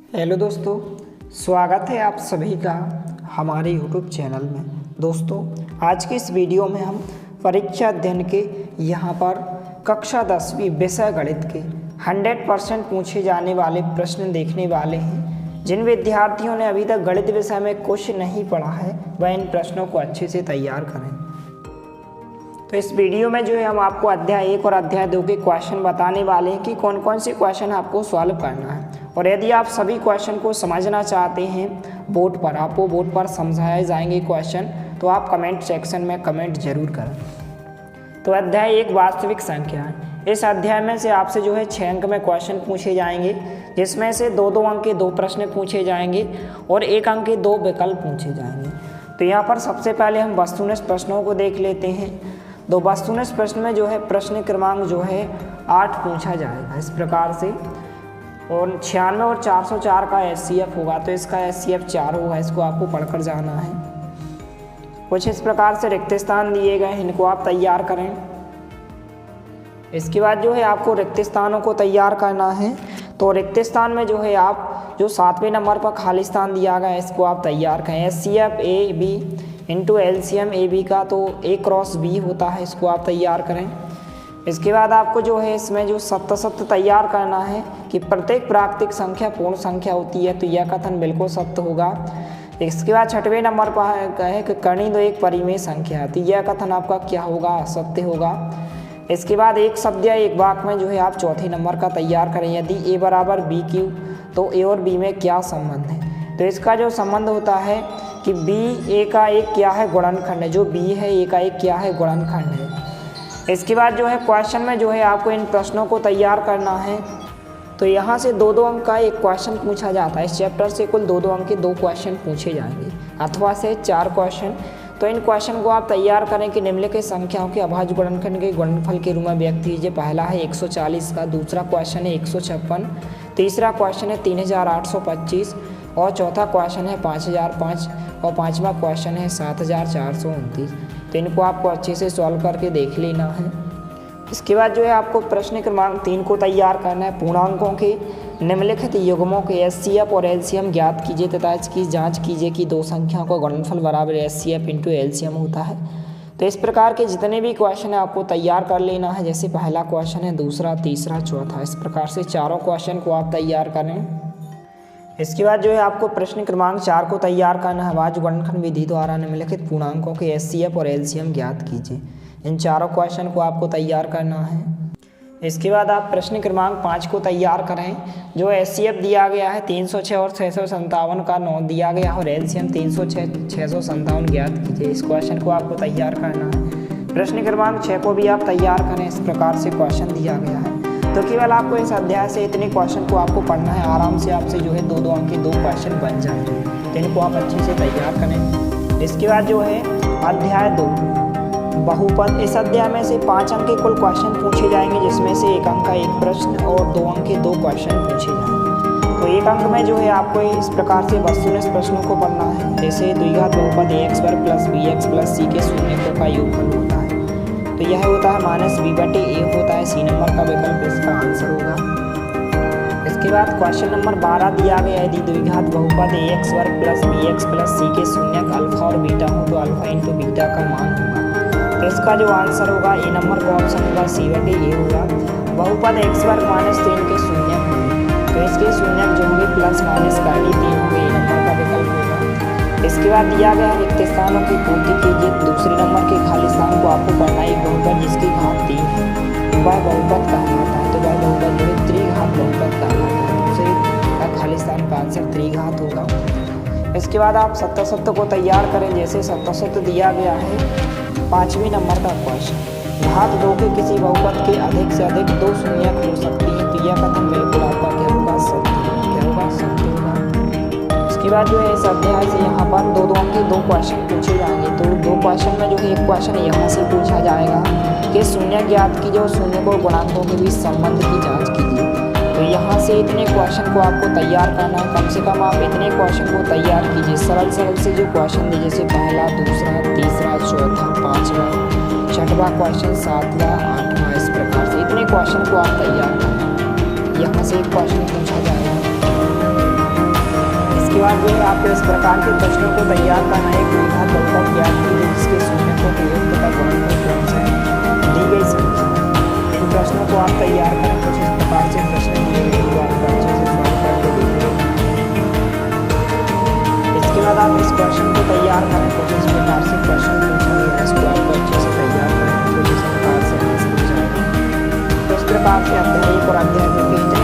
Hello दोस्तों, स्वागत है आप सभी का हमारे यूट्यूब चैनल में। दोस्तों, आज के इस वीडियो में हम परीक्षा अध्ययन के यहाँ पर कक्षा 10वीं विषय गणित के 100% पूछे जाने वाले प्रश्न देखने वाले हैं। जिन विद्यार्थियों ने अभी तक गणित विषय में कुछ नहीं पढ़ा है वह इन प्रश्नों को अच्छे से तैयार करें। तो इस वीडियो में जो है हम आपको अध्याय 1 और अध्याय 2 के क्वेश्चन बताने वाले हैं कि कौन कौन से क्वेश्चन आपको सॉल्व करना है। और यदि आप सभी क्वेश्चन को समझना चाहते हैं बोर्ड पर, आपको बोर्ड पर समझाए जाएंगे क्वेश्चन, तो आप कमेंट सेक्शन में कमेंट जरूर करें। तो अध्याय 1 वास्तविक संख्या है। इस अध्याय में से आपसे जो है 6 अंक में क्वेश्चन पूछे जाएंगे, जिसमें से 2-2 अंक के 2 प्रश्न पूछे जाएंगे और 1 अंक के 2 विकल्प पूछे जाएंगे। तो यहाँ पर सबसे पहले हम वस्तुनिष्ठ प्रश्नों को देख लेते हैं। तो वस्तुनिष्ठ प्रश्न में जो है प्रश्न क्रमांक जो है 8 पूछा जाएगा इस प्रकार से, और 96 और 404 का एचसीएफ होगा, तो इसका एचसीएफ 4 होगा। इसको आपको पढ़कर जाना है। कुछ इस प्रकार से रिक्त स्थान दिए गए हैं, इनको आप तैयार करें। इसके बाद जो है आपको रिक्त स्थानों को तैयार करना है। तो रिक्त स्थान में जो है आप जो 7वें नंबर पर खाली स्थान दिया गया है इसको आप तैयार करें। HCF A B into LCM A B का तो A क्रॉस B होता है, इसको आप तैयार करें। इसके बाद आपको जो है इसमें जो सत्य तैयार करना है कि प्रत्येक प्राकृतिक संख्या पूर्ण संख्या होती है, तो यह कथन बिल्कुल सत्य होगा। इसके बाद 6वें नंबर पर है कि कर्णी दो एक परिमेय संख्या है, तो यह कथन आपका क्या होगा, सत्य होगा। इसके बाद एक शब्द या एक वाक्य में जो है आप 4थे नंबर का तैयार करें। यदि A बराबर B क्यू तो A और B में क्या संबंध है, तो इसका जो संबंध होता है कि B A का एक क्या है, गुणनखंड है। जो B है A का एक क्या है, गुणनखंड है। इसके बाद जो है क्वेश्चन में जो है आपको इन प्रश्नों को तैयार करना है। तो यहाँ से 2-2 अंक का एक क्वेश्चन पूछा जाता है। इस चैप्टर से कुल 2-2 अंक के 2 क्वेश्चन पूछे जाएंगे, अथवा से 4 क्वेश्चन। तो इन क्वेश्चन को आप तैयार करें कि निम्नलिखित संख्याओं के अभाज्य गुणनखंड के गुणनफल के रूप में व्यक्त कीजिए। पहला है 140 का, दूसरा क्वेश्चन है 156, तीसरा क्वेश्चन है 3825 और चौथा क्वेश्चन है 5005 और 5वां क्वेश्चन है 7429। तो इनको आपको अच्छे से सॉल्व करके देख लेना है। इसके बाद जो है आपको प्रश्न क्रमांक 3 को तैयार करना है। पूर्णांकों के निम्नलिखित युग्मों के एचसीएफ और एलसीएम ज्ञात कीजिए तथा इसकी जांच कीजिए कि दो संख्याओं का गुणनफल बराबर एचसीएफ इंटू एलसीएम होता है। तो इस प्रकार के जितने भी क्वेश्चन है आपको तैयार कर लेना है। जैसे पहला क्वेश्चन है, दूसरा, तीसरा, चौथा, इस प्रकार से चारों क्वेश्चन को आप तैयार करें। इसके बाद जो है आपको प्रश्न क्रमांक 4 को तैयार करना है। अभाज्य गुणनखंड विधि द्वारा निम्नलिखित पूर्णांकों के एचसीएफ और एलसीएम ज्ञात कीजिए। इन चारों क्वेश्चन को आपको तैयार करना है। इसके बाद आप प्रश्न क्रमांक 5 को तैयार करें। जो एचसीएफ दिया गया है 306 और 657 का 9 दिया गया और एलसीएम 306 657 ज्ञात कीजिए। इस क्वेश्चन को आपको तैयार करना है। प्रश्न क्रमांक 6 को भी आप तैयार करें। इस प्रकार से क्वेश्चन दिया गया है। तो केवल आपको इस अध्याय से इतने क्वेश्चन को आपको पढ़ना है। आराम से आपसे जो है 2-2 अंक के 2 क्वेश्चन बन जाएंगे। तो इनको आप अच्छे से तैयार करें। इसके बाद जो है अध्याय 2 बहुपद। इस अध्याय में से 5 अंक के कुल क्वेश्चन पूछे जाएंगे, जिसमें से 1 अंक का 1 प्रश्न और 2 अंक के 2 क्वेश्चन पूछे जाएंगे। तो 1 अंक में जो है आपको इस प्रकार से वस्तुनिष्ठ प्रश्नों को पढ़ना है। जैसे द्विघात बहुपद ax वर्ग प्लस bx प्लस c के शून्यकों का योगफल होता है, तो यह होता है -b/a होता है। सी नंबर का विकल्प इसका आंसर होगा। इसके बाद क्वेश्चन नंबर 12 दिया गया है। यदि द्विघात बहुपद ax वर्ग प्लस bx प्लस c के शून्यक अल्फा और बीटा हो तो अल्फा इंटू बीटा का मान होगा। तो इसका जो आंसर होगा ए नंबर का ऑप्शन होगा c/a होगा। बहुपद x वर्ग -3 के शून्यक होंगे, तो इसके शून्यक जो होंगे प्लस माइनस का 3 होंगे, ए नंबर का विकल्प होगा। इसके बाद दिया गया रिक्त स्थानों की पूर्ति कीजिए। दूसरे नंबर के खाली स्थान को आपको पढ़ना है। बहुपद जिसकी घात 3 है वह बहुपद कहलाता है, तो वह बहुपद जो है त्रिघात बहुपद कहलाता है। दूसरे का खाली स्थान का आंसर त्रिघात होगा। इसके बाद आप सत्य को तैयार करें। जैसे सत्य दिया गया है 5वें नंबर का क्वेश्चन, घात 2 के किसी बहुपद के अधिक से अधिक 2 शून्यक हो सकती है, तो यह कथन बिल्कुल आपका क्या होगा, सत्य होगा। इसके बाद जो है इस अध्याय से यहाँ पर 2-2 अंक के 2 क्वेश्चन पूछे जाएंगे। तो 2 क्वेश्चन में जो है एक क्वेश्चन यहाँ से पूछा जाएगा कि शून्य ज्ञात कीजिए और शून्य को गुणांकों के बीच संबंध की जांच कीजिए। तो यहाँ से इतने क्वेश्चन को आपको तैयार करना है। कम से कम आप इतने क्वेश्चन को तैयार कीजिए। सरल से जो क्वेश्चन दिए, जैसे पहला, दूसरा, तीसरा, चौथा, 5वां, 6वां क्वेश्चन, 7वां, 8वां, इस प्रकार से इतने क्वेश्चन को आप तैयार करें। यहाँ से एक क्वेश्चन पूछा जाएगा बाद जो है आपको इस प्रकार के प्रश्नों को तैयार करना है। एक द्विघात बहुपद ज्ञात कीजिए जिसके शून्यकों के योग तथा गुणनफल क्रम से दी गई संख्या। इन प्रश्नों को आप तैयार करें। कुछ इस प्रकार से प्रश्न दिए गए जो आपको अच्छे से सॉल्व करके देखिए। इसके बाद आप इस क्वेश्चन को तैयार करें। कुछ इस प्रकार से क्वेश्चन पूछा गया है, इसको आपको अच्छे से तैयार करें। कुछ इस प्रकार से तो इस प्रकार से अध्याय 1 और अध्याय 2 के